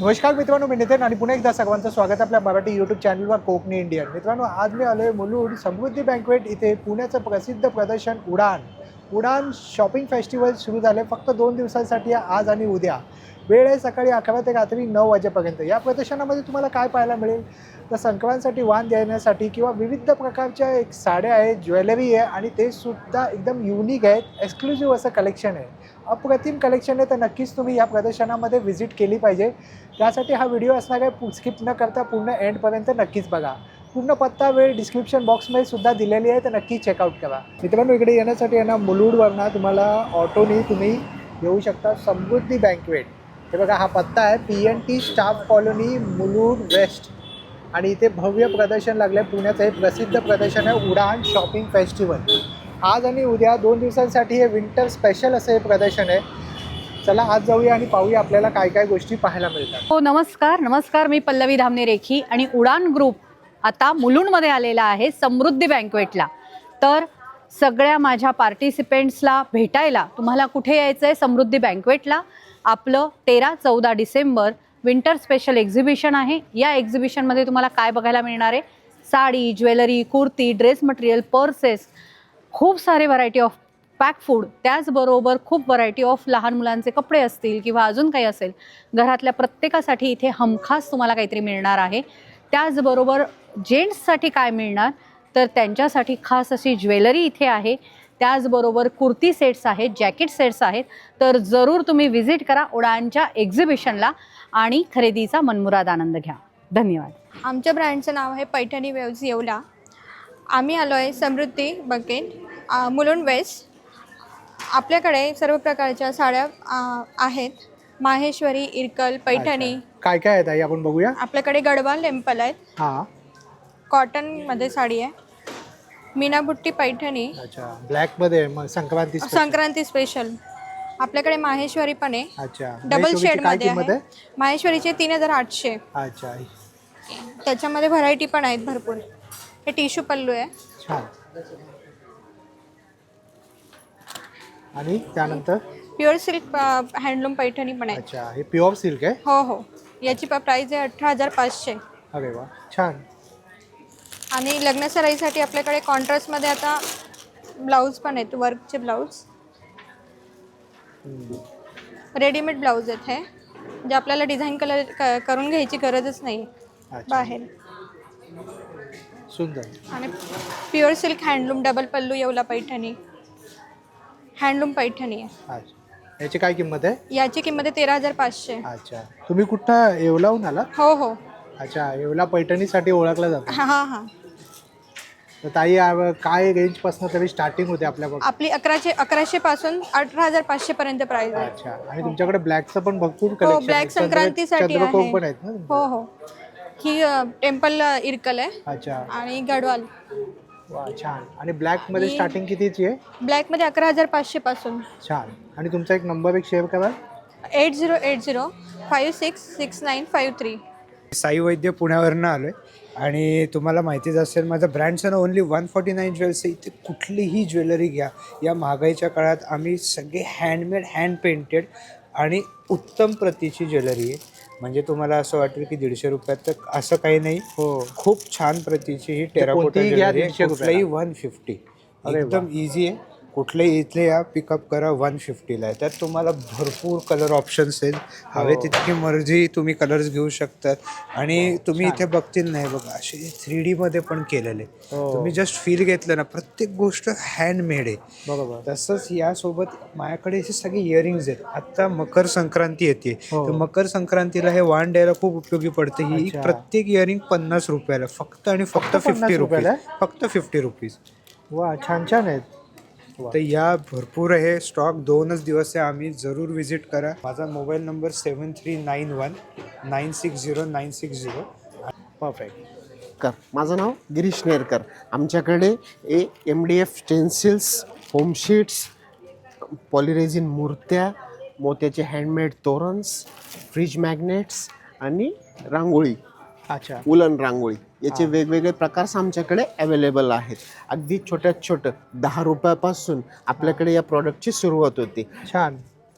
नमस्कार मित्रांनो, मी नितीन आणि पुन्हा एकदा सर्वांचं स्वागत आपल्या मराठी यूट्यूब चॅनलवर कोकणी इंडियन. मित्रांनो, आज मी आलो आहे मुलुंड समृद्धी बँकवेट इथे. पुण्याचं प्रसिद्ध प्रदर्शन उडान शॉपिंग फेस्टिवल सुरू झाले. फक्त 2 दिवसांसाठी आज आणि उद्या. वेळ आहे सकाळी 11 ते रात्री 9 वाजेपर्यंत. या प्रदर्शनामध्ये तुम्हाला काय पाहायला मिळेल तर संक्रांतसाठी वाण देण्यासाठी किंवा विविध प्रकारच्या एक साड्या आहेत, ज्वेलरी आहे आणि ते सुद्धा एकदम युनिक आहेत. एक्सक्लुझिव्ह असं कलेक्शन आहे, अप्रतिम कलेक्शन आहे. तर नक्कीच तुम्ही या प्रदर्शनामध्ये व्हिजिट केली पाहिजे. त्यासाठी हा व्हिडिओ असणार आहे, स्किप न करता पूर्ण एंडपर्यंत नक्कीच बघा. पूर्ण पत्ता वेळ डिस्क्रिप्शन बॉक्समध्ये सुद्धा दिलेली आहे, तर नक्की चेकआउट करा. मित्रांनो, इकडे येण्यासाठी आहे ना, मुलुंडवरनं तुम्हाला ऑटोनी तुम्ही येऊ शकता समृद्धी बँकवेट. हे बघा, हा पत्ता आहे PNT staff colony Mulund west. आणि इथे भव्य प्रदर्शन लागलं आहे. पुण्याचं हे प्रसिद्ध प्रदर्शन आहे उडान शॉपिंग फेस्टिवल. आज आणि उद्या 2 दिवसांसाठी हे विंटर स्पेशल असं हे प्रदर्शन आहे. चला आज जाऊया आणि पाहूया आपल्याला काय काय गोष्टी पाहायला मिळतात. हो, नमस्कार. मी पल्लवी धामणे रेखी आणि उडान ग्रुप आता मुलुंडमध्ये आलेला आहे समृद्धी बँकवेटला. तर सगळ्या माझ्या पार्टिसिपेंट्सला भेटायला तुम्हाला कुठे यायचं आहे? समृद्धी बँकवेटला. आपलं 13-14 डिसेंबर विंटर स्पेशल एक्झिबिशन आहे. या एक्झिबिशनमध्ये तुम्हाला काय बघायला मिळणार आहे? Sari, jewellery, kurti, dress material, purses, खूप सारे व्हरायटी ऑफ पॅक फूड, त्याचबरोबर खूप व्हरायटी ऑफ लहान मुलांचे कपडे असतील किंवा अजून काही असेल, घरातल्या प्रत्येकासाठी इथे हमखास तुम्हाला काहीतरी मिळणार आहे. त्याचबरोबर जेंट्ससाठी काय मिळणार तर त्यांच्यासाठी खास अशी ज्वेलरी इथे आहे. त्याचबरोबर कुर्ती सेट्स आहेत, जॅकेट सेट्स आहेत. तर जरूर तुम्ही व्हिजिट करा उडानच्या एक्झिबिशनला आणि खरेदीचा मनमुराद आनंद घ्या. धन्यवाद. आमच्या ब्रँडचं नाव आहे पैठणी वेव्ज येवला. आम्ही आलो आहे समृद्धी बँकवेट मुलुंड वेस्ट. आपल्याकडे सर्व प्रकारच्या साड्या आहेत. माहेश्वरी, इरकल, पैठणी. काय काय आहेत आई, आपण बघूया. आपल्याकडे गडवाल टेम्पल आहेत. हां, कॉटनमध्ये साडी आहे. मीनाबुट्टी पैठणी. अच्छा, ब्लॅकमध्ये मग संक्रांती स्पेशल. आपल्याकडे माहेश्वरी पण आहे. अच्छा, डबल शेडमध्ये आहे. माहेश्वरीचे 3800. अच्छा, त्याच्यामध्ये व्हरायटी पण आहेत भरपूर. हे टिश्यू पल्लू आहे. छान. आणि त्यानंतर प्युअर सिल्क हँडलूम पैठणी पण आहे. अच्छा, हे प्युअर सिल्क आहे. हो. याची प्राइस आहे 18,500. अरे वा, छान. आणि लग्न सराईसाठी आपल्याकडे कॉन्ट्रास्टमध्ये आता ब्लाऊज पण आहेत, वर्कचे ब्लाऊज. रेडीमेड ब्लाऊज आहेत हे, जे आपल्याला डिझाईन करून घ्यायची गरजच नाही बाहेर. सुंदर. आणि प्युअर सिल्क हँडलूम डबल पल्लू येवला पैठणी, हँडलूम पैठणी आहे. अच्छा, याची काय किंमत आहे? याची किंमत आहे 13,500. अच्छा, तुम्ही कुठं येवलाहून आला? हो. अच्छा, येवला पैठणीसाठी ओळखला जातो. हां. तर ताई, काय रेंजपासून तरी स्टार्टिंग होते आपल्याकडे? आपली 1100 पासून 18,500 पर्यंत प्राइस आहे. अच्छा, आणि तुमच्याकडे ब्लॅकचं पण भरपूर हो, कलेक्शन ब्लॅक संक्रांतीसाठी आहे. पण आहेत ना? हो. ही टेम्पल इरकल आहे. अच्छा, आणि गडवाल. वा, छान. आणि ब्लॅक मध्ये स्टार्टिंग कितीची आहे? ब्लॅक मध्ये 11,500 पासून. छान. आणि तुमचा एक नंबर शेअर करा. 8080566953. साई वैद्य पुण्यावरनं आलो आहे आणि तुम्हाला माहितीच असेल माझं ब्रँडचं ना ओन्ली 149 ज्वेल्स आहे. इथे कुठलीही ज्वेलरी घ्या. या महागाईच्या काळात आम्ही सगळे हँडमेड, हँड पेंटेड आणि उत्तम प्रतीची ज्वेलरी आहे. म्हणजे तुम्हाला असं वाटेल की 150 रुपयात, तर असं काही नाही. हो, खूप छान प्रतीची ही टेराकोटा ज्वेलरी आहे. कुठलाही 150, एकदम इझी आहे. कुठलेही इथले या पिकअप करा 150ला आहे. त्यात तुम्हाला भरपूर कलर ऑप्शन्स आहेत. हवे तितकी मर्जी तुम्ही कलर्स घेऊ शकतात. आणि तुम्ही इथे बघतील नाही बघा, असे 3D मध्ये पण केलेले. तुम्ही जस्ट फील घेतलं ना, प्रत्येक गोष्ट हँडमेड आहे. बरोबर. तसंच यासोबत माझ्याकडे हे सगळे इयरिंग्स आहेत. आता मकर संक्रांती येते, तर मकर संक्रांतीला हे वाण द्यायला खूप उपयोगी पडते. ही प्रत्येक इयरिंग 50 रुपयाला, फक्त आणि फक्त 50 रुपये, फक्त 50 रुपीज. वा, छान आहेत. तर या भरपूर आहे स्टॉक. 2च दिवस आहे. आम्ही जरूर व्हिजिट करा. माझा मोबाईल नंबर 7391960960. परफेक्ट. माझं नाव गिरीश नेरकर. आमच्याकडे MDF स्टेन्सिल्स, होमशीट्स, पॉलिरेझिन मूर्त्या, मोत्याचे हँडमेड तोरन्स, फ्रीज मॅग्नेट्स आणि रांगोळी, अच्छा, उलन रांगोळी याचे वेगवेगळे प्रकार आमच्याकडे अवेलेबल आहेत. अगदी छोट्यात छोटं 10 रुपयापासून आपल्याकडे या प्रॉडक्टची सुरुवात होती. छान.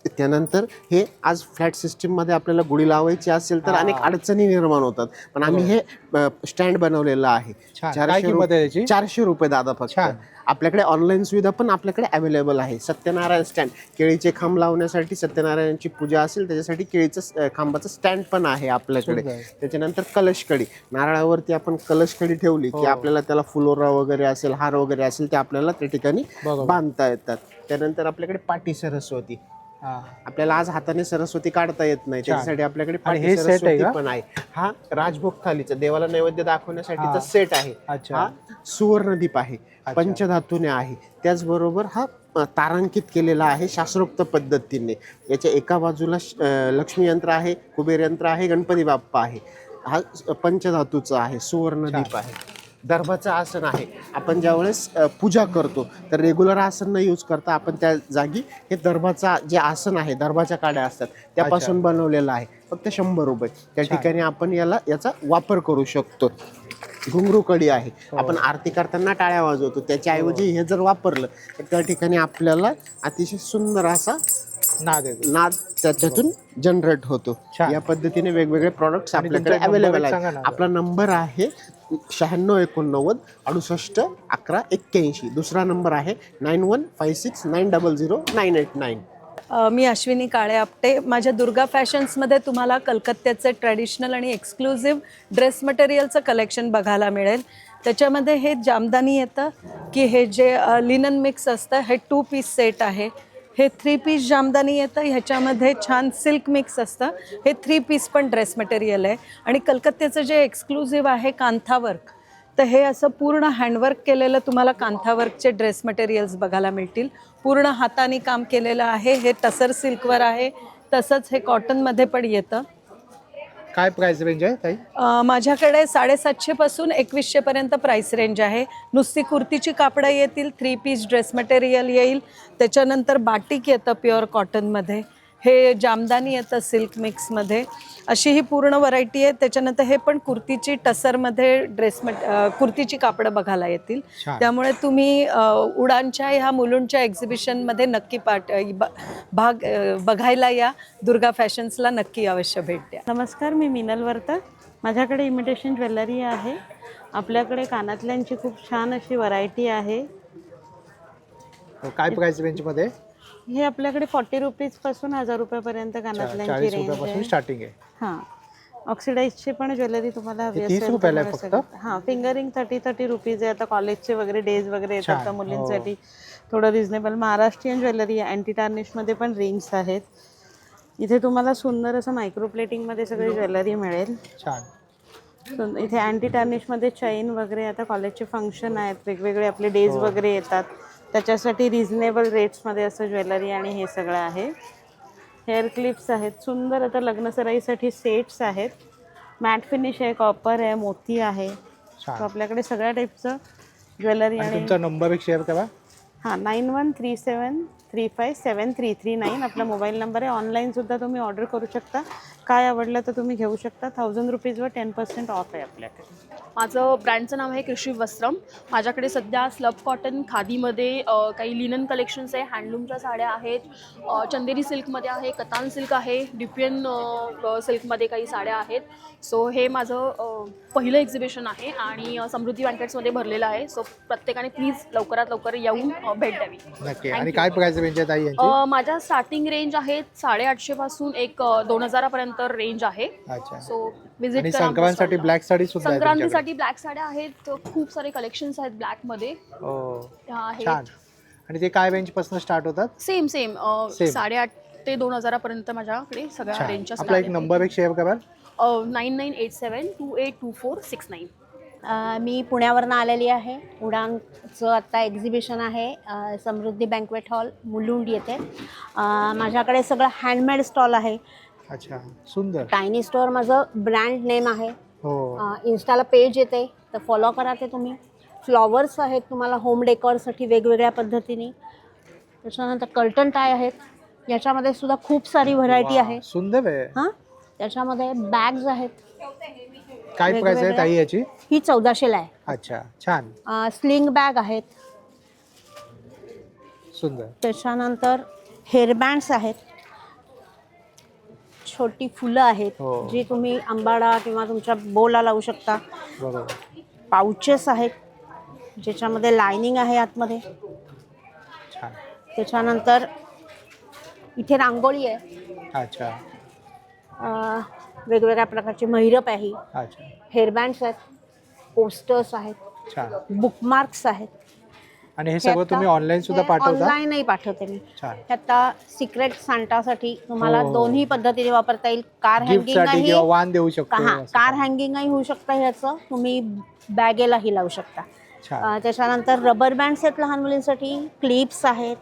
त्यानंतर हे आज फ्लॅट सिस्टीममध्ये आपल्याला गुढी लावायची असेल तर अनेक अडचणी निर्माण होतात, पण आम्ही हे स्टँड बनवलेलं आहे. छान. काय किंमत आहे त्याची? 400 रुपये दादा फक्त. छान. आपल्याकडे ऑनलाईन सुविधा पण आपल्याकडे अवेलेबल आहे. सत्यनारायण स्टँड, केळीचे खांब लावण्यासाठी, सत्यनारायणची पूजा असेल त्याच्यासाठी केळीचं खांबाचं स्टँड पण आहे आपल्याकडे. त्याच्यानंतर कलशकडी, नारळावरती आपण कलशकडी ठेवली की आपल्याला त्याला फुलोरा वगैरे असेल, हार वगैरे असेल ते आपल्याला त्या ठिकाणी बांधता येतात. त्यानंतर आपल्याकडे पाटी सरस्वती, आपल्याला आज हाताने सरस्वती काढता येत नाही, त्याच्यासाठी आपल्याकडे पाटी सरस्वती पण आहे. हा राजभोग थालीचा देवाला नैवेद्य दाखवण्यासाठीचा सेट आहे. हा सुवर्णदीप आहे, पंचधातूने आहे. त्याचबरोबर हा तारांकित केलेला आहे शास्त्रोक्त पद्धतीने. याच्या एका बाजूला लक्ष्मी यंत्र आहे, कुबेर यंत्र आहे, गणपती बाप्पा आहे. हा पंचधातूचा आहे, सुवर्णदीप आहे. दर्भाचं आसन आहे. आपण ज्यावेळेस पूजा करतो तर रेग्युलर आसन न यूज करता आपण त्या जागी हे दर्भाचा जे आसन आहे, दर्भाच्या काड्या असतात त्यापासून बनवलेलं आहे. फक्त 100 रुपये. त्या ठिकाणी आपण याचा वापर करू शकतो. घुंगरू कडी आहे, आपण आरती करताना टाळ्या वाजवतो, त्याच्याऐवजी हे जर वापरलं तर त्या ठिकाणी आपल्याला अतिशय सुंदर असा नाद त्याच्यातून जनरेट होतो. या पद्धतीने वेगवेगळे प्रॉडक्ट्स आपल्याकडे अवेलेबल आहेत. आपला नंबर आहे 9689 68 11 81. दुसरा नंबर आहे 9156900989. मी अश्विनी काळे आपटे. माझ्या दुर्गा फॅशन्समध्ये तुम्हाला कलकत्त्याचे ट्रॅडिशनल आणि एक्सक्लुझिव्ह ड्रेस मटेरियलचं कलेक्शन बघायला मिळेल. त्याच्यामध्ये हे जामदानी येतं की हे जे लिनन मिक्स असतं हे 2 पीस सेट आहे. हे 3 पीस जामदानी येतं, ह्याच्यामध्ये छान सिल्क मिक्स असतं. हे 3 पीस पण ड्रेस मटेरियल आहे. आणि कलकत्त्याचं जे एक्सक्लुझिव्ह आहे कांथावर्क, तर हे असं पूर्ण हँडवर्क केलेलं तुम्हाला कांथावर्कचे ड्रेस मटेरियल्स बघायला मिळतील. पूर्ण हाताने काम केलेलं आहे. हे टसर सिल्कवर आहे, तसंच हे कॉटनमध्ये पण येतं. काय प्राइस रेंज आहे ताई? माझ्याकडे 750 पासून 2100 पर्यंत प्राइस रेंज आहे. नुसती कुर्तीची कापडं येतील, 3 पीस ड्रेस मटेरियल येईल, त्याच्यानंतर बाटिक येतं प्युअर कॉटनमध्ये, हे जामदानी येतं सिल्क मिक्समध्ये. अशी ही पूर्ण व्हरायटी आहे. त्याच्यानंतर हे पण कुर्तीची टसरमध्ये कुर्तीची कापडं बघायला येतील. त्यामुळे तुम्ही उडानच्या ह्या मुलुंडच्या एक्झिबिशनमध्ये नक्की भाग बघायला या. दुर्गा फॅशन्सला नक्की अवश्य भेट द्या. नमस्कार, मी मिनल वर्ता. माझ्याकडे इमिटेशन ज्वेलरी आहे. आपल्याकडे कानातल्यांची खूप छान अशी व्हरायटी आहे. काय प्राइस रेंजमध्ये? हे आपल्याकडे 40 रुपीजपासून 1000 रुपयापर्यंत कानातल्यांची रेंज आहे. स्टार्टिंग आहे. हां, ऑक्सिडाईजची पण ज्वेलरी तुम्हाला हवी 30 रुपयाला आहे फक्त? हां, फिंगरिंग 30 रुपीज आहे. आता कॉलेजचे वगैरे डेज वगैरे येतात तर मुलींसाठी थोडं रिजनेबल. महाराष्ट्रीयन ज्वेलरी आहे, अँटी टार्निशमध्ये पण रिंग्स आहेत. इथे तुम्हाला सुंदर असं मायक्रो प्लेटिंगमध्ये सगळी ज्वेलरी मिळेल. छान. इथे अँटी टार्निशमध्ये चैन वगैरे, आता कॉलेजचे फंक्शन आहेत, वेगवेगळे आपले डेज वगैरे येतात, त्याच्यासाठी रिजनेबल रेट्समध्ये असं ज्वेलरी आणि हे सगळं आहे. हेअर क्लिप्स आहेत सुंदर. आता लग्नसराईसाठी सेट्स आहेत. मॅट फिनिश आहे, कॉपर आहे, मोती आहे. तर आपल्याकडे सगळ्या टाईपचं ज्वेलरी. आणि तुमचा नंबर एक शेअर करा. हां, 9137357339 आपला मोबाईल नंबर आहे. ऑनलाईनसुद्धा तुम्ही ऑर्डर करू शकता. काय आवडलं तर तुम्ही घेऊ शकता. 1000 रुपीजवर 10% ऑफ आहे आपल्याकडे. माझं ब्रँडचं नाव आहे कृषी वस्त्रम. माझ्याकडे सध्या स्लब कॉटन, खादीमध्ये काही लिनन कलेक्शन्स आहे, हँडलूमच्या साड्या आहेत, चंदेरी सिल्कमध्ये आहे, कतान सिल्क आहे, डिपियन सिल्कमध्ये काही साड्या आहेत. सो हे माझं पहिलं एक्झिबिशन आहे आणि समृद्धी बँकेट्समध्ये भरलेलं आहे. सो प्रत्येकाने प्लीज लवकरात लवकर येऊन भेट द्यावी. नक्की. आणि काय प्राइस रेंज आहे ताई यांची? माझ्या स्टार्टिंग रेंज आहेत 850 पासून 2000 पर्यंत रेंज आहे. अच्छा. सो विजिट करा. संक्रांतीसाठी ब्लॅक साडी सुद्धा आहे तुमच्याकडे? संक्रांतीसाठी ब्लॅक साड्या आहेत, खूप सारे कलेक्शन्स आहेत ब्लॅकमध्ये. छान. आणि ते काय रेंज पासून स्टार्ट होतात? सेम 850 ते 2000 पर्यंत माझ्याकडे सगळ्या रेंजच्या. आपला एक नंबर एक शेअर करा. 9987282469. मी पुण्यावरनं आलेली आहे. उडानचं आत्ता एक्झिबिशन आहे समृद्धी बँक्वेट हॉल मुलुंड येथे. माझ्याकडे सगळं हँडमेड स्टॉल आहे. अच्छा, सुंदर. टायनी स्टोअर माझं ब्रँड नेम आहे. हो. इन्स्टाला पेज येते तर फॉलो करा ते तुम्ही. फ्लॉवर्स आहेत तुम्हाला होम डेकॉरसाठी वेगवेगळ्या पद्धतीने. त्याच्यानंतर कर्टन टाय आहेत. याच्यामध्ये सुद्धा खूप सारी व्हरायटी आहे. सुंदर आहे. हां, त्याच्यामध्ये बॅग्स आहेत. काय प्राइस आहे ताई याची? ही 1400ला आहे. अच्छा, छान. स्लिंग बॅग आहेत. सुंदर. त्याच्यानंतर हेअरबँड्स आहेत. छोटी फुलं आहेत हो. जी तुम्ही आंबाडा किंवा तुमच्या बोला लावू शकता. बरोबर. पाउचेस आहेत ज्याच्यामध्ये लायनिंग आहे आतमध्ये. छान. त्याच्यानंतर इथे रांगोळी आहे. अच्छा. वेगवेगळ्या प्रकारची महिरप आहे. अच्छा. हेअरबँड्स आहेत, पोस्टर्स आहेत, छान. बुकमार्क्स आहेत. आणि हे सगळं तुम्ही ऑनलाईन सुद्धा पाठवता? ऑनलाईनही पाठवते मी. छान. हे आता सिक्रेट सांतासाठी तुम्हाला हो. दोन्ही पद्धतीने वापरता येईल. कार गिफ्ट साठी हँगिंग किंवा वाण देऊ शकतो. हा, असं. कार हँगिंगही होऊ शकतं ह्याचं. तुम्ही बॅगेलाही लावू शकता. छान. त्याच्यानंतर रबर बँड्स आहेत लहान मुलींसाठी, क्लिप्स आहेत,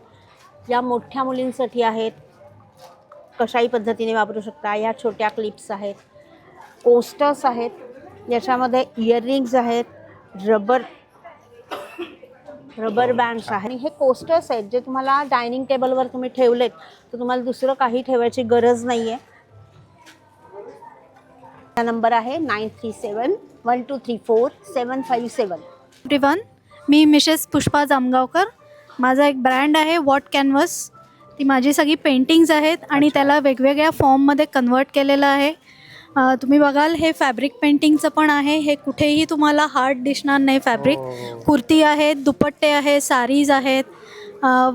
या मोठ्या मुलींसाठी आहेत, कशाही पद्धतीने वापरू शकता. या छोट्या क्लिप्स आहेत, कोस्टर्स आहेत, याच्यामध्ये इयरिंग्स आहेत, रबर बँड्स आहेत. आणि हे कोस्टर्स आहेत जे तुम्हाला डायनिंग टेबलवर तुम्ही ठेवलेत तर तुम्हाला दुसरं काही ठेवायची गरज नाही आहे. हा नंबर आहे 9371234757. एव्हरीवन, मी मिसेस पुष्पा जामगावकर. माझा एक ब्रँड आहे वॉट कॅनव्हस. ती माझी सगळी पेंटिंग्स आहेत आणि त्याला वेगवेगळ्या फॉर्ममध्ये कन्वर्ट केलेलं आहे. तुम्ही बघाल हे फॅब्रिक पेंटिंगचं पण आहे. हे कुठेही तुम्हाला हार्ड दिसणार नाही फॅब्रिक. कुर्ती आहेत, दुपट्टे आहेत, साडीज आहेत,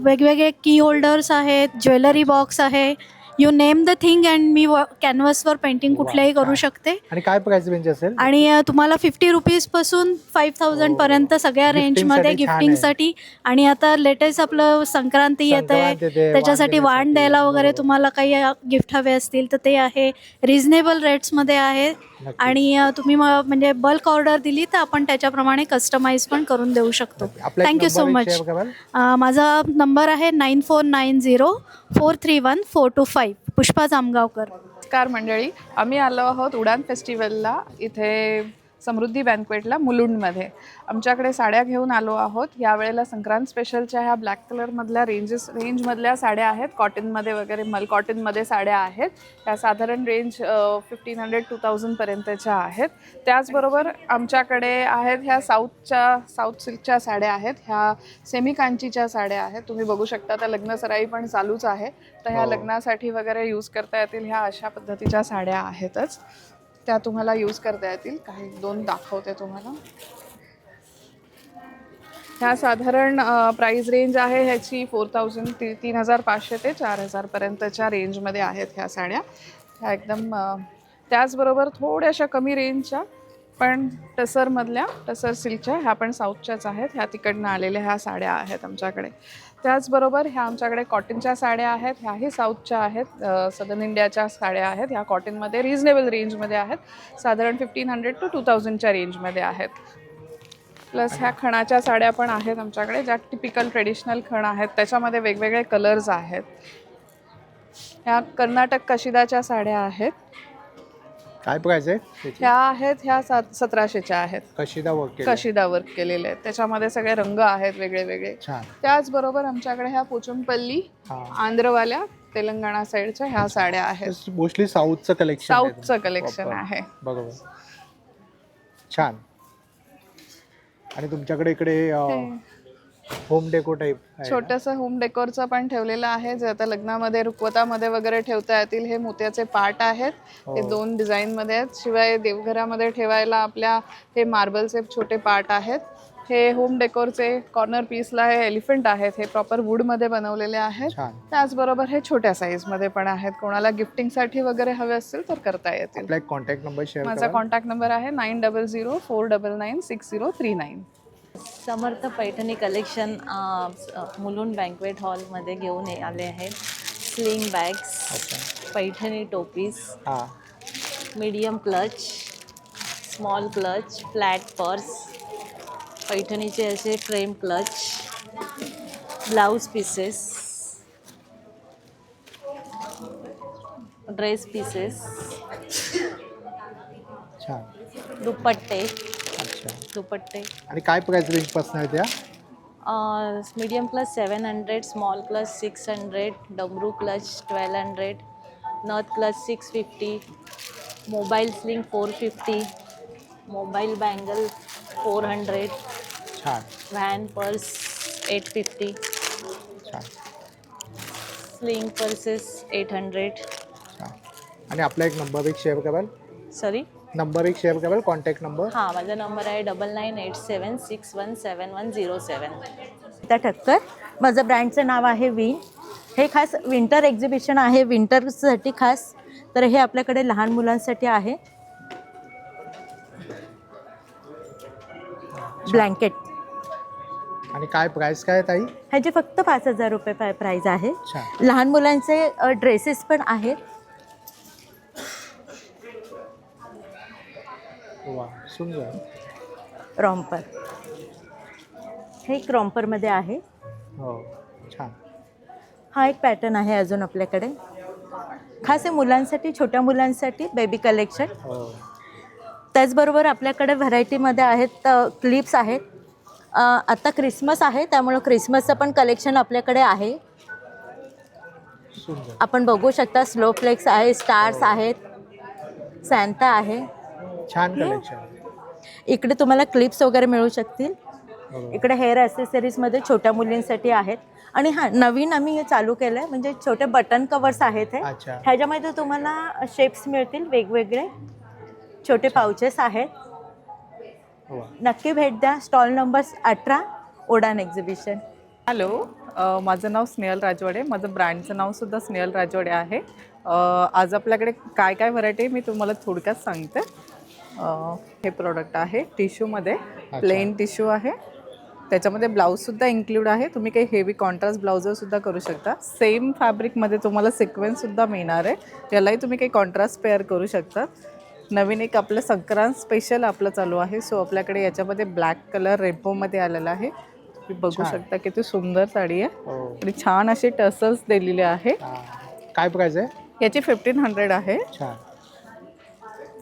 वेगवेगळे की होल्डर्स आहेत, ज्वेलरी बॉक्स आहे. You name the thing and मी कॅनव्हसवर पेंटिंग कुठल्याही करू शकते. आणि काय प्राइस रेंज असेल? आणि तुम्हाला 50 रुपीजपासून 5000पर्यंत सगळ्या रेंजमध्ये गिफ्टिंगसाठी. आणि आता लेटेस्ट आपलं संक्रांती येत आहे, त्याच्यासाठी वाण द्यायला वगैरे तुम्हाला काही गिफ्ट हवे असतील तर ते आहे. रिझनेबल रेट्समध्ये आहे. आणि तुम्ही म्हणजे बल्क ऑर्डर दिली तर आपण त्याच्याप्रमाणे कस्टमाइज पण करून देऊ शकतो. Thank you so much. माझा नंबर आहे 9490431425. पुष्पा जामगावकर. नमस्कार मंडळी, आम्ही आलो आहोत उडान फेस्टिवलला, इथे समृद्धी बँक्वेटला मुलुंडमध्ये. आमच्याकडे साड्या घेऊन आलो आहोत. यावेळेला संक्रांत स्पेशलच्या ह्या ब्लॅक कलरमधल्या रेंजमधल्या साड्या आहेत. कॉटनमध्ये वगैरे मल कॉटनमध्ये साड्या आहेत. ह्या साधारण रेंज 1500-2000पर्यंतच्या आहेत. त्याचबरोबर आमच्याकडे आहेत ह्या साऊथ सिल्कच्या साड्या आहेत. ह्या सेमी कांचीच्या साड्या आहेत. तुम्ही बघू शकता त्या लग्नसराई पण चालूच आहे, तर ह्या लग्नासाठी वगैरे यूज करता येतील ह्या अशा पद्धतीच्या साड्या आहेतच. त्या तुम्हाला यूज करता येतील. काही दोन दाखवते तुम्हाला. ह्या साधारण प्राईस रेंज आहे ह्याची 3500 ते 4000पर्यंतच्या रेंजमध्ये आहेत ह्या साड्या. ह्या एकदम त्याचबरोबर थोड्याशा कमी रेंजच्या पण टसर सिल्कच्या ह्या पण साऊथच्याच आहेत. ह्या तिकडनं आलेल्या ह्या साड्या आहेत आमच्याकडे. त्याचबरोबर ह्या आमच्याकडे कॉटनच्या साड्या आहेत. ह्याही साऊथच्या आहेत, सदर्न इंडियाच्या साड्या आहेत. ह्या कॉटनमध्ये रिजनेबल रेंजमध्ये आहेत. साधारण 1500 to 2000च्या रेंजमध्ये आहेत. प्लस ह्या खणाच्या साड्या पण आहेत आमच्याकडे, ज्या टिपिकल ट्रेडिशनल खण आहेत. त्याच्यामध्ये वेगवेगळे कलर्स आहेत. ह्या कर्नाटक कशिदाच्या साड्या आहेत. काय प्राइस आहे? ह्या आहेत ह्या 1700च्या आहेत. कशिदा वर्क केलेले आहेत. त्याच्यामध्ये सगळे रंग आहेत वेगळे वेगळे. त्याचबरोबर आमच्याकडे ह्या पोचमपल्ली आंध्रवाल्या तेलंगणा साईडच्या ह्या साड्या आहेत. मोस्टली साऊथचं कलेक्शन आहे. बरोबर. छान. आणि तुमच्याकडे इकडे होम डेको टाईप छोटंसं होम डेकोरचं पण ठेवलेलं आहे, जे आता लग्नामध्ये रुखवतामध्ये वगैरे ठेवता येतील. हे मोत्याचे पाट आहेत. हे 2 डिझाईनमध्ये आहेत. शिवाय देवघरामध्ये ठेवायला आपल्या हे मार्बलचे छोटे पाट आहेत. हे होम डेकोरचे कॉर्नर पीसला हे एलिफंट आहेत. हे प्रॉपर वूडमध्ये बनवलेले आहेत. त्याचबरोबर हे छोट्या साईजमध्ये पण आहेत. कोणाला गिफ्टिंगसाठी वगैरे हवे असतील तर करता येतील. Contact number share. माझा कॉन्टॅक्ट नंबर आहे 9004996039. समर्थ पैठणी कलेक्शन मुलुंड बँक्वेट हॉलमध्ये घेऊन आले आहेत. स्लिंग बॅग्स, पैठणी टोपीज, medium clutch, small clutch, flat purse, पैठणीचे असे frame clutch, blouse pieces, dress pieces, दुपट्टे. आणि काय प्राइस रेंज पासून आहे त्या? मीडियम क्लच 700, स्मॉल क्लच 600, डमरू क्लच 1200, नथ clutch 650, mobile sling 450, mobile bangle 400, van purse 850, sling purses 800, आणि आपला एक नंबर एक शेअर कराल? सॉरी, नंबर एक शेअर कराल, कॉन्टॅक्ट नंबर? हां, माझा नंबर आहे 9987617107. त्या ठक्कर, माझं ब्रँडचं नाव आहे विन. हे खास विंटर एक्झिबिशन आहे, विंटरसाठी खास. तर हे आपल्याकडे लहान मुलांसाठी आहे. ब्लँकेट. आणि काय प्राइस काय ताई? ह्याचे फक्त 5,000 रुपये प्राईज आहे. अच्छा. लहान मुलांचे ड्रेसेस पण आहेत. वा, सुंदर. रॉम्पर, हे एक रॉम्परमध्ये आहे. हो, छान. हा एक पॅटर्न आहे अजून आपल्याकडे, खास हे मुलांसाठी, छोट्या मुलांसाठी बेबी कलेक्शन. हो. त्याचबरोबर आपल्याकडे व्हरायटीमध्ये आहेत क्लिप्स आहेत. आता क्रिसमस आहे त्यामुळं क्रिसमसचं पण कलेक्शन आपल्याकडे आहे. सुंदर. आपण बघू शकता, स्नोफ्लेक्स आहे, स्टार्स आहेत, सॅन्टा आहे. छान कलेक्शन. इकडे तुम्हाला क्लिप्स वगैरे मिळू शकतील. इकडे हेअर ॲसेसरीजमध्ये छोट्या मुलींसाठी आहेत. आणि हां, नवीन आम्ही हे चालू केलं आहे, म्हणजे छोटे बटन कवर्स आहेत हे. अच्छा. ह्याच्यामध्ये तुम्हाला शेप्स मिळतील वेगवेगळे, छोटे पाउचेस आहेत. नक्की भेट द्या. स्टॉल नंबर 18, उडान एक्झिबिशन. हॅलो, माझं नाव स्नेहल राजवाडे. माझं ब्रँडचं नावसुद्धा स्नेहल राजवाडे आहे. आज आपल्याकडे काय काय व्हरायटी आहे मी तुम्हाला थोडक्यात सांगते. हे प्रोडक्ट आहे टिश्यूमध्ये, प्लेन टिश्यू आहे. त्याच्यामध्ये ब्लाऊजसुद्धा इन्क्लूड आहे. तुम्ही काही हेवी कॉन्ट्रास्ट ब्लाउजरसुद्धा करू शकता. सेम फॅब्रिकमध्ये तुम्हाला सिक्वेन्ससुद्धा मिळणार आहे. यालाही तुम्ही काही कॉन्ट्रास्ट पेअर करू शकता. नवीन एक आपलं संक्रांत स्पेशल आपलं चालू आहे. सो आपल्याकडे याच्यामध्ये ब्लॅक कलर रेनबोमध्ये आलेला आहे. तुम्ही बघू शकता किती सुंदर साडी आहे आणि छान असे टसल्स दिलेले आहे. काय प्राइस आहे याची? 1500 आहे. छान.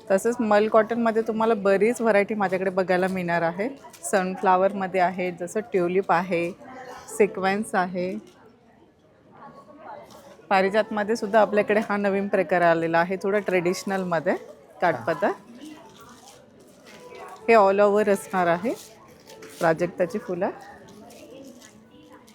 तसंच मल कॉटनमध्ये तुम्हाला बरीच व्हरायटी माझ्याकडे बघायला मिळणार आहे. सनफ्लावरमध्ये आहे, जसं ट्युलिप आहे, सिक्वेन्स आहे. पारिजातमध्ये सुद्धा आपल्याकडे हा नवीन प्रकार आलेला आहे, थोडं ट्रेडिशनलमध्ये काठपदर. हे ऑल ओव्हर असणार आहे. प्राजक्ताची फुलं.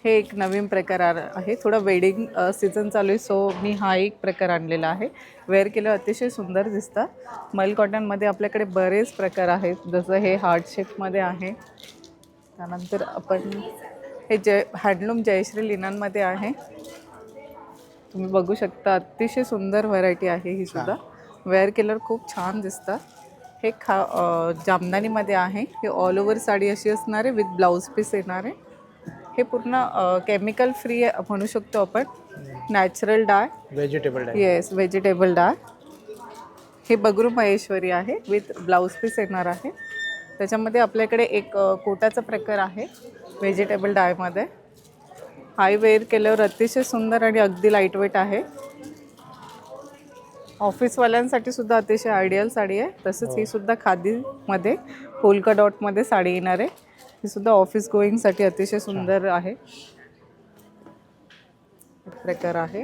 हे एक नवीन प्रकार आहे. थोडं वेडिंग सीझन चालू आहे, सो मी हा एक प्रकार आणलेला आहे. वेअर केलं अतिशय सुंदर दिसतं. मल कॉटनमध्ये आपल्याकडे बरेच प्रकार आहेत, जसं हे हार्ट शेपमध्ये आहे. त्यानंतर आपण हे हँडलूम जयश्री लिननमध्ये आहे. तुम्ही बघू शकता, अतिशय सुंदर व्हरायटी आहे ही सुद्धा. वेअर केलर खूप छान दिसतं. हे जामदानीमध्ये आहे. हे ऑल ओव्हर साडी अशी असणार आहे, विथ ब्लाऊज पीस येणार आहे. हे पूर्ण केमिकल फ्री म्हणू शकतो आपण. नॅचरल डाय, व्हेजिटेबल डाय. येस, व्हेजिटेबल डाय. हे बगरू महेश्वरी आहे, विथ ब्लाऊज पीस येणार आहे. त्याच्यामध्ये आपल्याकडे एक कोटाचा प्रकार आहे व्हेजिटेबल डायमध्ये. हाय वेअर केल्यावर अतिशय सुंदर आणि अगदी लाईटवेट आहे. ऑफिसवाल्यांसाठी सुद्धा अतिशय आयडियल साडी आहे. तसंच ही सुद्धा खादीमध्ये पोल्का डॉटमध्ये साडी येणार आहे. ही सुद्धा ऑफिस गोईंगसाठी अतिशय सुंदर आहे. प्रकार आहे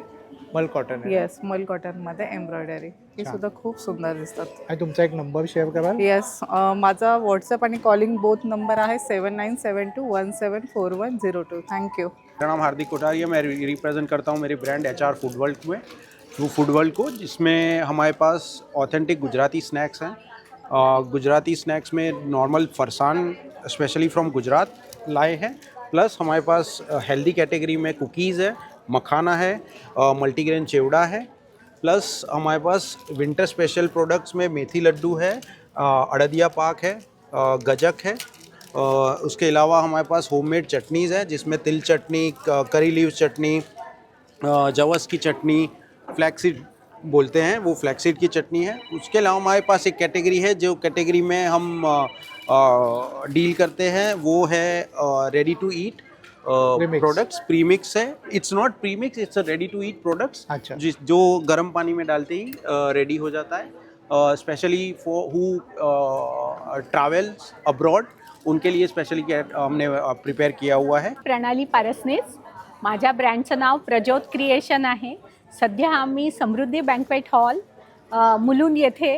मल कॉटन. येस, मल कॉटनमध्ये एम्ब्रॉयडरी. हे सुद्धा खूप सुंदर दिसतात. आणि तुमचा एक नंबर शेअर कराल? येस, माझा व्हॉट्सअप आणि कॉलिंग बोथ नंबर आहे 7972174102. Thank you. मेरा नाम हार्दिक कोठारी है. मैं रिप्रेजेंट करता हूँ मेरे ब्रांड HR फूड वर्ल्ड में, वो फूड वर्ल्ड को, जिसमें हमारे पास ऑथेंटिक गुजराती स्नैक्स हैं. गुजराती स्नैक्स में normal farsan specially from Gujarat लाए हैं. प्लस हमारे पास हेल्दी कैटेगरी में कुकीज़ है, मखाना है, मल्टीग्रेन चिवड़ा है. प्लस हमारे पास विंटर स्पेशल प्रोडक्ट्स में मेथी लड्डू है, अड़दिया पाक है, गजक है. उसके अलावा हमारे पास होममेड चटनीज़ है, जिसमें तिल चटनी, करी लीव्स चटनी, जवस की चटनी, फ्लैक्सीड बोलते हैं, वो फ्लैक्सीड की चटनी है. उसके अलावा हमारे पास एक कैटेगरी है, जो कैटेगरी में हम डील करते हैं, वो है ready to eat products. Premix है. It's not premix, it's a ready to eat products. अच्छा. जो गर्म पानी में डालते ही रेडी हो जाता है. Specially for who travels abroad, उनके लिए स्पेशली हमने प्रिपेयर किया हुआ है. प्रणाली पारसनीस. माझ्या ब्रँडचं नाव प्रज्योत क्रिएशन आहे. सध्या आम्ही समृद्धी बँक्वेट हॉल मुलुंड येथे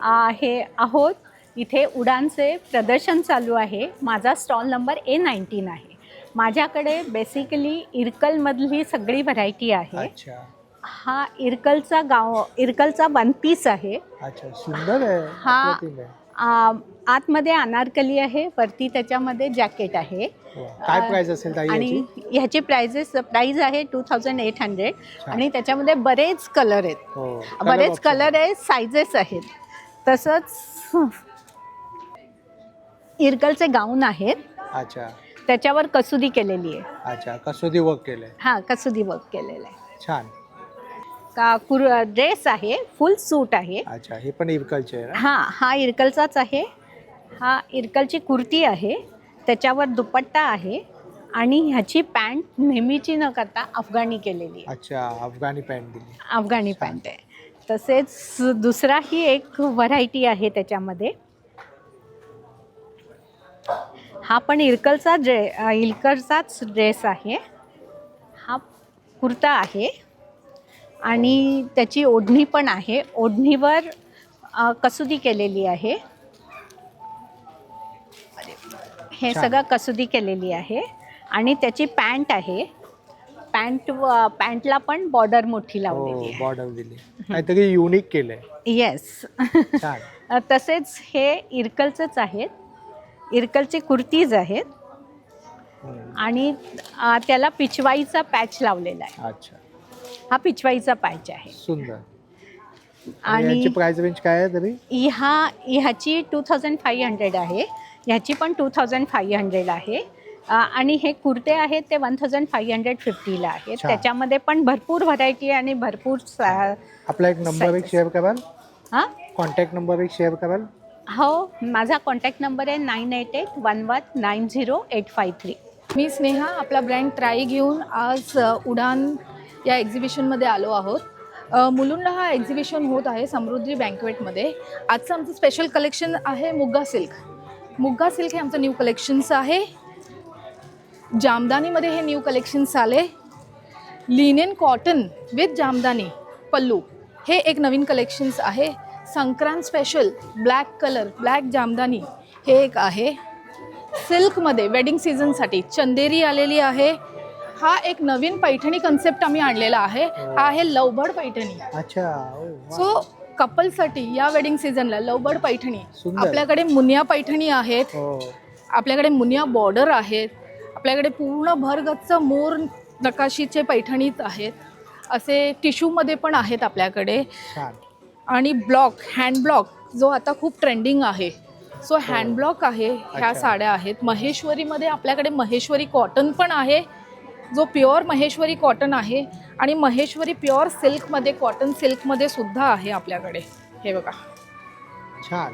आहोत. इथे उडानचे प्रदर्शन चालू आहे. माझा स्टॉल नंबर A19 आहे. माझ्याकडे बेसिकली इरकलमधली सगळी व्हरायटी आहे. हा इरकलचा वन पीस आहे. अच्छा, सुंदर आहे. हा अप्रतिम आहे. आतमध्ये अनारकली आहे, वरती त्याच्यामध्ये जॅकेट आहे. काय प्राइस असेल ताई आणि याची? ह्याची प्राइस आहे 2800 आणि त्याच्यामध्ये बरेच कलर आहेत. हो, बरेच option. कलर आहेत, सायझेस आहेत. तसंच इरकलचे गाऊन आहेत, अच्छा त्याच्यावर कसुदी केलेली आहे. अच्छा, कसोदी वर्क केलंय. हा, कसुदी वर्क केलेलं आहे. छान. ड्रेस आहे, फुल सूट आहे. अच्छा, हे पण इरकलचे आहे ना? हा इरकलचाच आहे. हा इरकलची कुर्ती आहे, त्याच्यावर दुपट्टा आहे आणि ह्याची पॅन्ट नेहमीची न करता अफगाणी केलेली आहे. अच्छा, अफगाणी पॅन्ट दिली. अफगाणी पॅन्ट आहे. तसेच दुसराही एक व्हरायटी आहे त्याच्यामध्ये. हा पण इरकलचाच ड्रेस आहे. हा कुर्ता आहे आणि त्याची ओढणी पण आहे. ओढणीवर कसुदी केलेली आहे. हे सगळं कसुदी केलेली आहे आणि त्याची पॅन्ट आहे. पॅन्टला पण बॉर्डर मोठी लावलेली आहे. बॉर्डर दिली. काहीतरी युनिक केलंय. येस. छान. तसेच हे इरकलचंच आहेत. इरकलचे कुर्तीज आहेत आणि त्याला पिचवाईचा पॅच लावलेला आहे. अच्छा, हा पिचवाईचा पॅच आहे. सुंदर. आणि याची प्राइस रेंज काय आहे तरी? ह्याची 2500 आहे. ह्याची पण 2500 आहे. आणि हे कुर्ते आहेत ते 1550ला आहेत. अच्छा. त्याच्यामध्ये पण भरपूर व्हरायटी आणि भरपूर आपला एक नंबर एक शेअर कराल? हां, कॉन्टॅक्ट नंबर एक शेअर कराल? हो, माझा कॉन्टॅक्ट नंबर आहे 9881190853. मी स्नेहा, आपला ब्रँड ट्राय घेऊन आज उडान या एक्झिबिशनमध्ये आलो आहोत. मुलुंडला हा एक्झिबिशन होत आहे समृद्धी बँकवेटमध्ये. आजचं आमचं स्पेशल कलेक्शन आहे मुग्गा सिल्क. मुग्गा सिल्क हे आमचं न्यू कलेक्शन्स आहे. जामदानीमध्ये हे न्यू कलेक्शन्स आले. लिनेन कॉटन विथ जामदानी पल्लू हे एक नवीन कलेक्शन्स आहे. संक्रांत स्पेशल ब्लॅक जामदानी हे एक आहे. सिल्कमध्ये वेडिंग सीझनसाठी चंदेरी आलेली आहे. हा एक नवीन पैठणी कन्सेप्ट आम्ही आणलेला आहे. हा आहे लवबर्ड पैठणी. अच्छा. सो कपलसाठी या वेडिंग सीझनला लवबर्ड पैठणी. सुंदर. आपल्याकडे मुनिया पैठणी आहेत, आपल्याकडे मुनिया बॉर्डर आहेत, आपल्याकडे पूर्ण भरगच्च मोर नकाशीचे पैठणीत आहेत. असे टिश्यूमध्ये पण आहेत आपल्याकडे. आणि हँड ब्लॉक जो आता खूप ट्रेंडिंग आहे. सो हँड ब्लॉक आहे. ह्या साड्या आहेत. महेश्वरीमध्ये आपल्याकडे महेश्वरी कॉटन पण आहे, जो प्युअर महेश्वरी कॉटन आहे. आणि महेश्वरी प्युअर सिल्कमध्ये, कॉटन सिल्कमध्ये सुद्धा आहे आपल्याकडे. हे बघा, छान.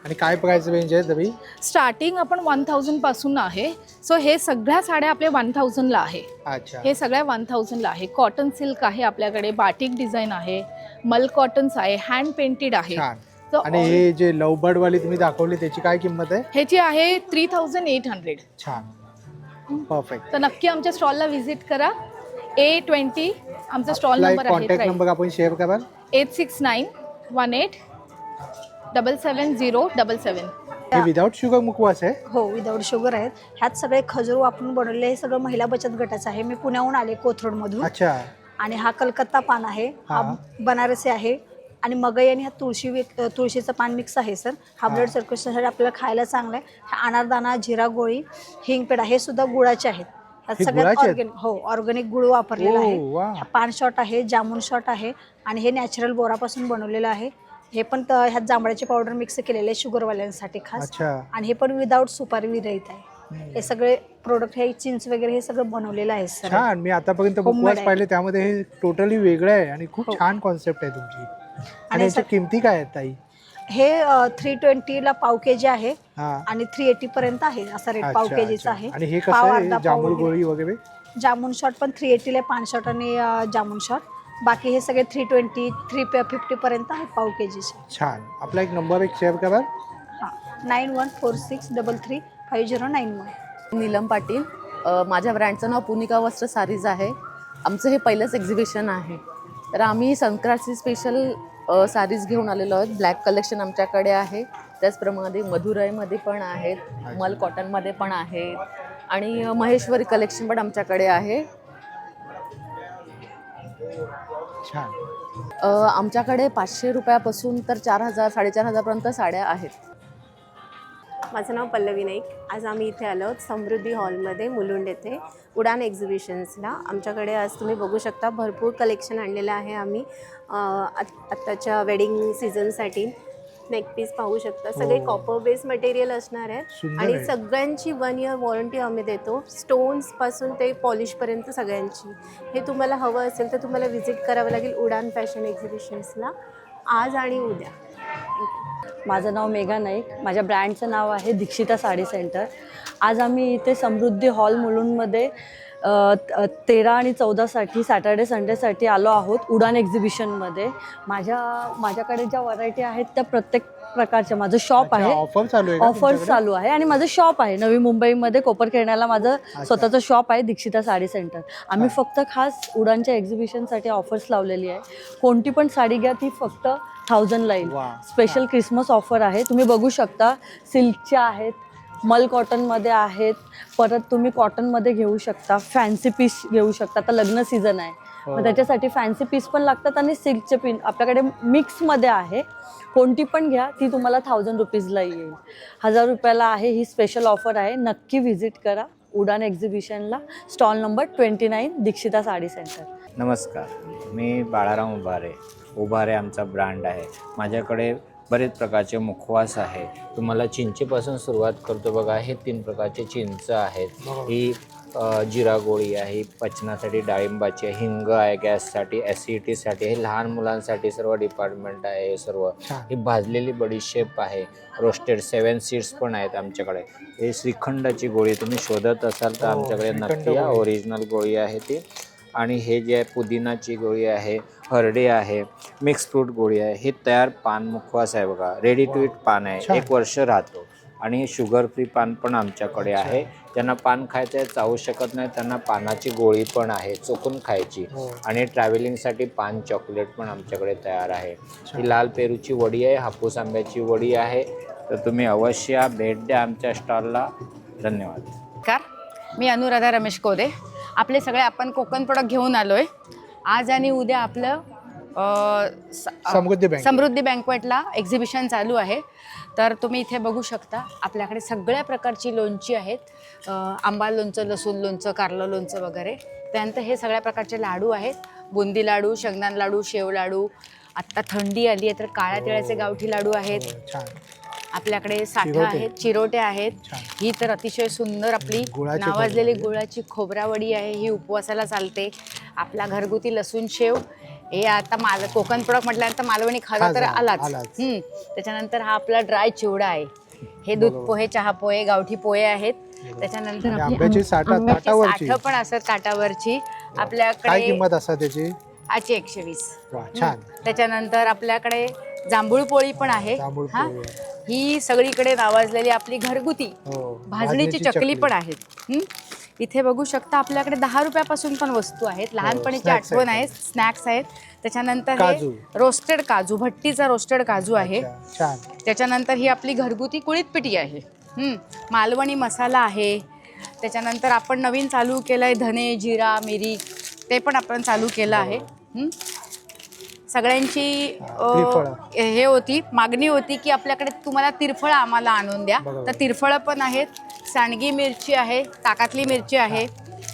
आणि काय प्राइस रेंज आहे तरी? स्टार्टिंग आपण 1000 पासून आहे. सो हे सगळ्या साड्या आपल्या 1000ला आहे. अच्छा, हे सगळ्या 1000ला आहे. कॉटन सिल्क आहे आपल्याकडे, बाटिक डिझाईन आहे, मल कॉटन्स आहे, हँड पेंटेड आहे. छान. आणि हे जे लवबर्ड वाली तुम्ही दाखवली त्याची काय किंमत आहे? ह्याची आहे 3800. छान, परफेक्ट. तर नक्की आमच्या स्टॉलला व्हिजिट करा. A20 आमचा स्टॉल नंबर आहे. कॉन्टॅक्ट नंबर आपण शेअर कराल? 8691877077. हे विदाउट शुगर मुखवास आहे? हो, विदाऊट शुगर आहेत. ह्यात सगळे खजूर वापरून बनवलेले. हे सगळं महिला बचत गटाचं आहे. मी पुण्याहून आले, कोथरूडमधून. अच्छा. आणि हा कलकत्ता पान आहे, हा बनारसी आहे. आणि मगई आणि हा तुळशीचं पान मिक्स आहे सर. हा ब्लड सर्क्युलेशनसाठी आपल्याला खायला चांगला आहे. हा अनारदाना, जिरा गोळी, हिंगपेडा हे सुद्धा गुळाचे आहेत. ह्यात सगळ्यात ऑर्गॅनिक गुळ वापरलेला आहे. हा पान शॉट आहे, जामून शॉट आहे आणि हे नॅचरल बोरापासून बनवलेलं आहे. हे पण ह्यात जांभळाची पावडर मिक्स केलेले आहे शुगरवाल्यांसाठी खास. आणि हे पण विदाऊट सुपारी विरहित आहे. हे सगळे प्रोडक्ट, हे चिंच वगैरे हे सगळं बनवलेलं आहे सर. छान. मी आतापर्यंत मुखवास पाहिले, त्यामध्ये हे टोटली वेगळं आहे आणि खूप छान कॉन्सेप्ट आहे तुमची. आणि याची किमती काय आहेत ताई? हे 320ला पाव केजी आहे आणि 380 पर्यंत आहे असा रेट पाव केजीचा आहे. आणि हे कसं आहे, जांभूळ गोळी वगैरे? जामून शॉट पण 380ला, पान शॉट आणि जामून शॉट. बाकी हे सगळे 320, 350 पर्यंत आहे पाव केजीचे. छान. आपला एक नंबर एक शेअर करा. हां, 9146335091. नीलम पाटील. माझ्या ब्रँडचं नाव पुनिका वस्त्र सारीज आहे. आमचं हे पहिलंच एक्झिबिशन आहे. तर आम्ही संक्रांतची स्पेशल सारीज घेऊन आलेलो आहोत. ब्लॅक कलेक्शन आमच्याकडे आहे. त्याचप्रमाणे मधुराईमध्ये पण आहेत, मल कॉटनमध्ये पण आहेत आणि महेश्वरी कलेक्शन पण आमच्याकडे आहे. छान. आमच्याकडे 500 रुपयापासून तर 4,000 4,500पर्यंत साड्या आहेत. माझं नाव पल्लवी नाईक. आज आम्ही इथे आलो आहोत समृद्धी हॉलमध्ये मुलुंड येथे उडान एक्झिबिशन्सला. आमच्याकडे आज तुम्ही बघू शकता भरपूर कलेक्शन आणलेलं आहे आम्ही आत्ताच्या वेडिंग सीझनसाठी. नेकपीस पाहू शकता, सगळे कॉपर बेस मटेरियल असणार आहे आणि सगळ्यांची 1 year वॉरंटी आम्ही देतो, स्टोन्सपासून ते पॉलिशपर्यंत सगळ्यांची. हे तुम्हाला हवं असेल तर तुम्हाला व्हिजिट करावं लागेल उडान फॅशन एक्झिबिशन्सला आज आणि उद्या. माझं नाव मेघा नाईक. माझ्या ब्रँडचं नाव आहे दीक्षिता साडी सेंटर. आज आम्ही इथे समृद्धी हॉल मुलुंडमध्ये 13 आणि 14साठी सॅटर्डे संडेसाठी आलो आहोत उडान एक्झिबिशनमध्ये. माझ्याकडे ज्या व्हरायटी आहेत त्या प्रत्येक प्रकारच्या, माझं शॉप आहे, ऑफर चालू आहे आणि माझं शॉप आहे नवी मुंबईमध्ये कोपरखेरण्याला. माझं स्वतःचं शॉप आहे दीक्षिता साडी सेंटर. आम्ही फक्त खास उडानच्या एक्झिबिशनसाठी ऑफर्स लावलेली आहे. कोणती पण साडी घ्या ती फक्त 1000ला येईल. स्पेशल क्रिसमस ऑफर आहे, तुम्ही बघू शकता. सिल्कच्या आहेत, मल कॉटनमध्ये आहेत, परत तुम्ही कॉटनमध्ये घेऊ शकता, फॅन्सी पीस घेऊ शकता. आता लग्न सीझन आहे मग त्याच्यासाठी फॅन्सी पीस पण लागतात आणि सिल्कचे पिन आपल्याकडे मिक्समध्ये आहे. कोणती पण घ्या ती तुम्हाला 1000 रुपीजला येईल. 1000 रुपयाला आहे. ही स्पेशल ऑफर आहे. नक्की व्हिजिट करा उडान एक्झिबिशनला. स्टॉल नंबर 29 दीक्षिता साडी सेंटर. नमस्कार, मी बाळाराम उभारे. उभारे आमचा ब्रँड आहे. माझ्याकडे बरेच प्रकारचे मुखवास आहे. तुम्हाला चिंचेपासून सुरुवात करतो बघा. हे 3 प्रकारचे चिंच आहेत. ही जिरा गोळी आहे, पचनासाठी डाळिंबाची आहे, हिंग आहे, गॅससाठी, ॲसिडिटीसाठी, हे लहान मुलांसाठी सर्व डिपार्टमेंट आहे. हे सर्व ही भाजलेली बडीशेप आहे. रोस्टेड 7 सीड्स पण आहेत आमच्याकडे. हे श्रीखंडाची गोळी तुम्ही शोधत असाल तर आमच्याकडे नक्की ओरिजिनल गोळी आहे ती. आणि हे जे आहे पुदिनाची गोळी आहे, हरडे आहे, मिक्स फ्रूट गोळी आहे. हे तयार पान मुखवास आहे बघा, रेडी टू इट पान आहे, 1 वर्ष राहतो. आणि शुगर फ्री पान पण आमच्याकडे आहे. ज्यांना पान खायचं आहे, चावू शकत नाही, त्यांना पानाची गोळी पण आहे, चोकून खायची. आणि ट्रॅव्हलिंगसाठी पान चॉकलेट पण आमच्याकडे तयार आहे. ही लाल पेरूची वडी आहे, हापूस आंब्याची वडी आहे. तर तुम्ही अवश्य भेट द्या आमच्या स्टॉलला. धन्यवाद. मी अनुराधा रमेश कोदे. आपले सगळे आपण कोकण प्रोडक्ट घेऊन आलो आहे. आज आणि उद्या आपलं समृद्धी बँकवेटला एक्झिबिशन चालू आहे. तर तुम्ही इथे बघू शकता आपल्याकडे सगळ्या प्रकारची लोणची आहेत. आंबा लोणचं, लसूण लोणचं, कारलं लोणचं वगैरे. त्यानंतर हे सगळ्या प्रकारचे लाडू आहेत. बुंदी लाडू, शेंगदाण लाडू, शेव लाडू. आत्ता थंडी आली आहे तर काळ्या तिळाचे गावठी लाडू आहेत. आपल्याकडे साठा आहेत, चिरोटे आहेत. ही तर अतिशय सुंदर आपली नावाजलेली गुळाची खोबरावडी आहे. ही उपवासाला चालते. आपला घरगुती लसूण शेव. हे आता कोकण प्रोडक्ट म्हटल्यानंतर मालवणी खाजा तर आलाच. त्याच्यानंतर हा आपला ड्राय चिवडा आहे. हे दूध पोहे, चहा पोहे, गावठी पोहे आहेत. त्याच्यानंतर आंब्याची साठ पण असतात ताटावरची. आपल्याकडे किंमत असतात त्याची? आजची 120. त्याच्यानंतर आपल्याकडे जांभूळ पोळी पण आहे. ही सगळीकडे नावाजलेली आपली घरगुती भाजणीची चकली पण आहेत. इथे बघू शकता आपल्याकडे 10 रुपयापासून पण वस्तू आहेत. लहानपणीची आठवण आहे, स्नॅक्स आहेत. त्याच्यानंतर हे रोस्टेड काजू, भट्टीचा रोस्टेड काजू आहे. त्याच्यानंतर ही आपली घरगुती कुळीत पिठी आहे. मालवणी मसाला आहे. त्याच्यानंतर आपण नवीन चालू केलं आहे धने, जिरा, मिरी, ते पण आपण चालू केलं आहे. सगळ्यांची हे होती, मागणी होती की आपल्याकडे तुम्हाला तिरफळं आम्हाला आणून द्या. तर तिरफळं पण आहेत. सांडगी मिरची आहे, ताकातली मिरची आहे.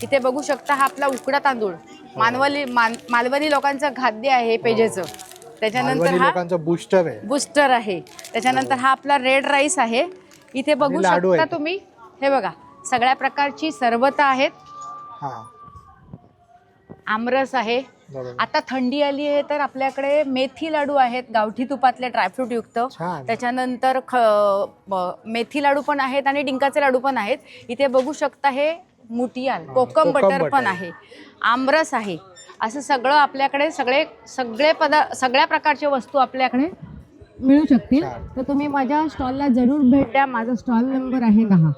इथे बघू शकता हा आपला उकडा तांदूळ, मालवणी लोकांचं खाद्य आहे पेजेचं. त्याच्यानंतर हा बुस्टर आहे. त्याच्यानंतर हा आपला रेड राईस आहे. इथे बघू शकता तुम्ही, हे बघा सगळ्या प्रकारची सरबतं आहेत. आमरस आहे. आता थंडी आली आहे तर आपल्याकडे मेथी लाडू आहेत, गावठी तुपातले ड्रायफ्रूट युक्त. त्याच्यानंतर मेथी लाडू पण आहेत आणि डिंकाचे लाडू पण आहेत. इथे बघू शकता हे मुटियाल कोकम बटर पण आहे, आमरस आहे. असं सगळं आपल्याकडे सगळ्या प्रकारच्या वस्तू आपल्याकडे मिळू शकतील. तर तुम्ही माझ्या स्टॉलला जरूर भेट द्या. माझा स्टॉल नंबर आहे 10.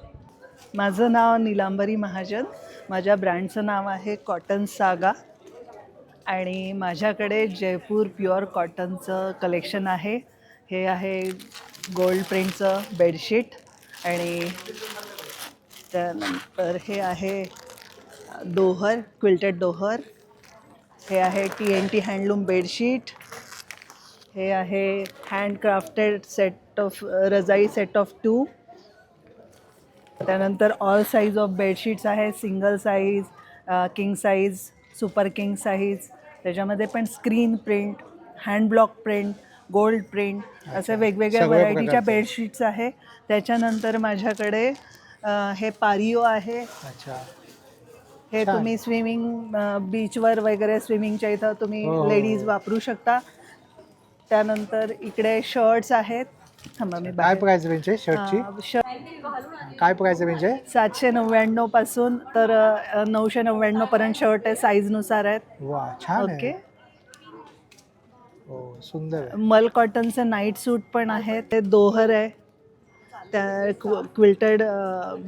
माझं नाव नीलांबरी महाजन. माझ्या ब्रँडचं नाव आहे कॉटन सागा आणि माझ्याकडे जयपूर प्युअर कॉटनचं कलेक्शन आहे. हे आहे गोल्ड प्रिंटचं बेडशीट आणि त्यानंतर हे आहे दोहर, क्विल्टेड दोहर. हे आहे TNT हँडलूम बेडशीट. हे आहे हँडक्राफ्टेड सेट ऑफ रजाई सेट ऑफ 2. त्यानंतर ऑल साईज ऑफ बेडशीट्स आहे, single size, king size, super king size. त्याच्यामध्ये पण screen print, hand block print, gold print असे वेगवेगळ्या व्हरायटीच्या बेडशीट्स आहे. त्याच्यानंतर माझ्याकडे हे पारिओ आहे. हे तुम्ही स्विमिंग बीचवर वगैरे स्विमिंगच्या इथं तुम्ही लेडीज वापरू शकता. त्यानंतर इकडे शर्ट्स आहेत. थांबा मी काय प्राइस रेंज आहे शर्टची? काय प्राइस रेंज आहे? 799 पासून तर 999 पर्यंत शर्ट आहे, साईजनुसार आहेत. वा छान ओके. आहे. हो सुंदर. मल कॉटनचे नाईट सूट पण आहे. ते दोहर आहे. त्या क्विल्टेड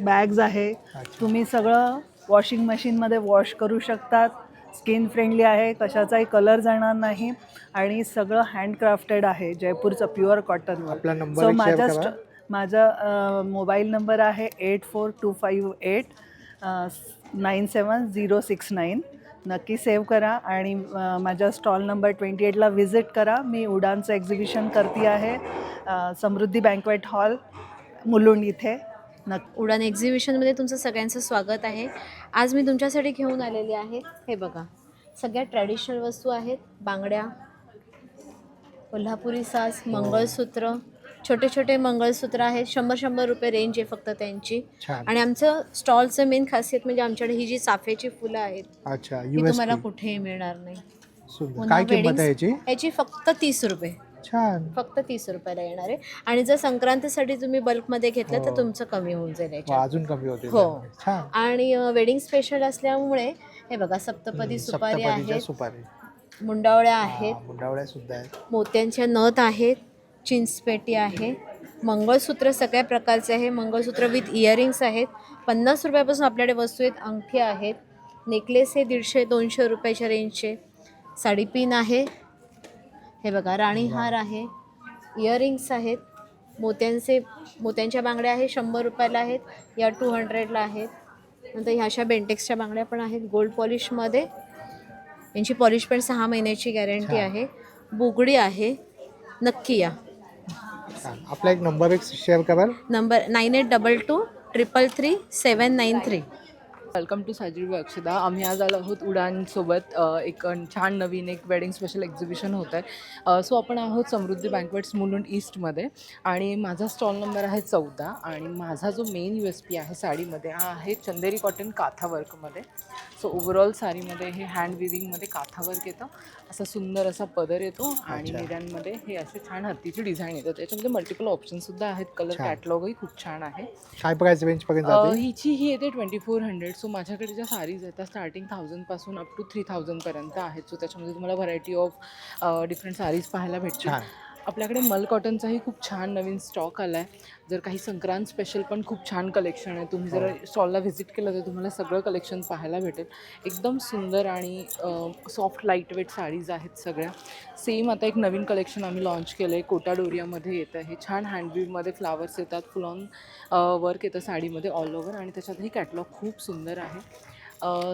बॅग्स आहे. तुम्ही सगळं वॉशिंग मशीनमध्ये वॉश करू शकतात. स्किन फ्रेंडली आहे, कशाचाही कलर जाणार नाही आणि सगळं हँडक्राफ्टेड आहे, जयपूरचं प्युअर कॉटन. आपला नंबर माझा मोबाईल नंबर आहे 8425897069. नक्की सेव्ह करा आणि माझ्या स्टॉल नंबर 28ला व्हिजिट करा. मी उडानचं एक्झिबिशन करते आहे समृद्धी बँक्वेट हॉल मुलुंड इथे. उडान एक्झिबिशनमध्ये तुमचं सगळ्यांचं स्वागत आहे. आज मी तुमच्यासाठी घेऊन आलेली आहे, हे बघा, सगळ्या ट्रॅडिशनल वस्तू आहेत. बांगड्या, कोल्हापुरी साज, मंगळसूत्र, छोटे छोटे मंगळसूत्र आहेत. 100-100 रुपये रेंज आहे फक्त त्यांची. आणि आमचं स्टॉलचं मेन खासियत म्हणजे आमच्याकडे ही जी चाफ्याची फुलं आहेत, ती तुम्हाला कुठेही मिळणार नाही. काय किंमत आहे याची? याची फक्त 30 रुपये. छान. फक्त 30 रुपयाला येणार आहे. आणि जर संक्रांतीसाठी तुम्ही बल्कमध्ये घेतलं तर तुमचं कमी होऊन जाईल याच्यात. अजून कमी होते. हो. आणि वेडिंग स्पेशल असल्यामुळे हे बघा, सप्तपदी सुपारी आहेत, मुंडावळ्या आहेत, मुंडावळ्या सुद्धा आहेत, मोत्यांच्या नथ आहेत, चिंचपेटी आहे, मंगळसूत्र सगळ्या प्रकारचे आहे. मंगळसूत्र विथ इयरिंग्स आहेत. 50 रुपयापासून आपल्याकडे वस्तू आहेत. अंगठी आहेत, नेकलेस हे 150-200 रुपयाच्या रेंजचे. साडीपिन आहे, हे बघा, राणीहार आहे, इयरिंग्स आहेत, मोत्यांच्या बांगड्या आहेत, 100 रुपयाला आहेत, या 200ला आहेत. नंतर ह्या अशा बेंटेक्सच्या बांगड्या पण आहेत गोल्ड पॉलिशमध्ये. यांची पॉलिश पण 6 महिन्याची गॅरंटी आहे. बुगडी आहे. नक्की या. आपला एक नंबर शेअर कराल? नंबर 9822333793. वेलकम टू साजरी अक्षदा. आम्ही आज आलो आहोत उडानसोबत. एक छान नवीन एक वेडिंग स्पेशल एक्झिबिशन होत आहे. सो आपण आहोत समृद्धी बँक्वेट्स मुलुंड ईस्टमध्ये आणि माझा स्टॉल नंबर आहे 14. आणि माझा जो मेन USP आहे साडीमध्ये हा आहे चंदेरी कॉटन काथा वर्कमध्ये. सो ओव्हरऑल साडीमध्ये हे हँड विविंगमध्ये काथा वर्क येतं. असा सुंदर असा पदर येतो आणि मिऱ्यांमध्ये हे असे छान हत्तीची डिझाईन येतं. त्याच्यामध्ये मल्टिपल ऑप्शनसुद्धा आहेत. कलर कॅटलॉगही खूप छान आहे. काय प्राइस रेंज पर्यंत जाते? हिची ही येते 2400. सो माझ्याकडे ज्या साडीज येतात स्टार्टिंग 1000 पासून अप टू 3000 पर्यंत आहेत. सो त्याच्यामध्ये तुम्हाला व्हरायटी ऑफ डिफरंट साडीज पाहायला भेटतील. आपल्याकडे मल कॉटनचाही खूप छान नवीन स्टॉक आला आहे. जर काही संक्रांत स्पेशल पण खूप छान कलेक्शन आहे. तुम्ही जर स्टॉलला व्हिजिट केलं तर तुम्हाला सगळं कलेक्शन पाहायला भेटेल. एकदम सुंदर आणि सॉफ्ट लाईटवेट साडीज आहेत सगळ्या. सेम आता एक नवीन कलेक्शन आम्ही लॉन्च केलं आहे, कोटा डोरियामध्ये येतं. हे छान हँडवीवमध्ये फ्लावर्स येतात, फुल ऑन वर्क येतं साडीमध्ये ऑल ओव्हर. आणि त्याच्यातही कॅटलॉग खूप सुंदर आहे.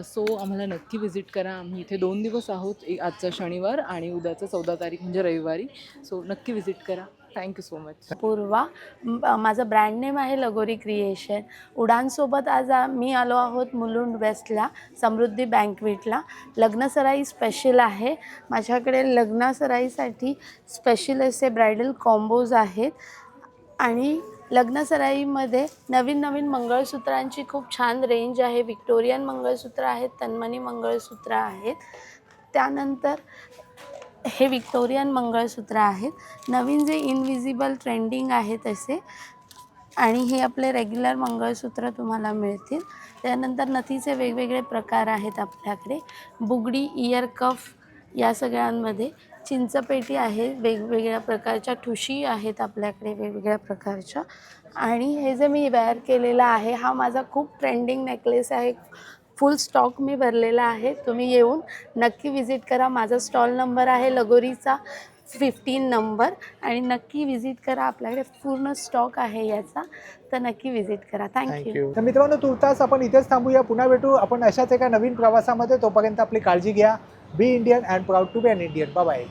सो आम्हाला नक्की व्हिजिट करा. आम्ही इथे 2 दिवस आहोत, आजचा शनिवार आणि उद्याचं 14 तारीख म्हणजे रविवारी. सो नक्की व्हिजिट करा. Thank you so much. पूर्वा, माझं ब्रँड नेम आहे लगोरी क्रिएशन. उडानसोबत आज मी आलो आहोत मुलुंड वेस्टला, समृद्धी बँक्वेटला. लग्नसराई स्पेशल आहे. माझ्याकडे लग्नसराईसाठी स्पेशल असे ब्रायडल कॉम्बोज आहेत आणि लग्नसराईमध्ये नवीन नवीन मंगळसूत्रांची खूप छान रेंज आहे. विक्टोरियन मंगळसूत्र आहेत, तन्मनी मंगळसूत्र आहेत. त्यानंतर हे विक्टोरियन मंगळसूत्र आहेत. नवीन जे इनविजिबल ट्रेंडिंग आहे तसे. आणि हे आपले रेग्युलर मंगळसूत्र तुम्हाला मिळतील. त्यानंतर नथीचे वेगवेगळे प्रकार आहेत आपल्याकडे. बुगडी, इयर कफ या सगळ्यांमध्ये. चिंचपेटी आहे, वेगवेगळ्या प्रकारच्या ठुशी आहेत आपल्याकडे वेगवेगळ्या प्रकारच्या. आणि हे जे मी वेअर केलेलं आहे हा माझा खूप ट्रेंडिंग नेकलेस आहे. फुल स्टॉक मी भरलेला आहे. तुम्ही येऊन नक्की व्हिजिट करा. माझा स्टॉल नंबर आहे लगोरीचा 15 नंबर. आणि नक्की व्हिजिट करा. आपल्याकडे पूर्ण स्टॉक आहे याचा, तर नक्की व्हिजिट करा. थँक्यू. तर मित्रांनो, तुर्तास आपण इथेच थांबूया. पुन्हा भेटू आपण अशाच एका नवीन प्रवासामध्ये. तोपर्यंत आपली काळजी घ्या. Be Indian and proud to be an Indian. Bye.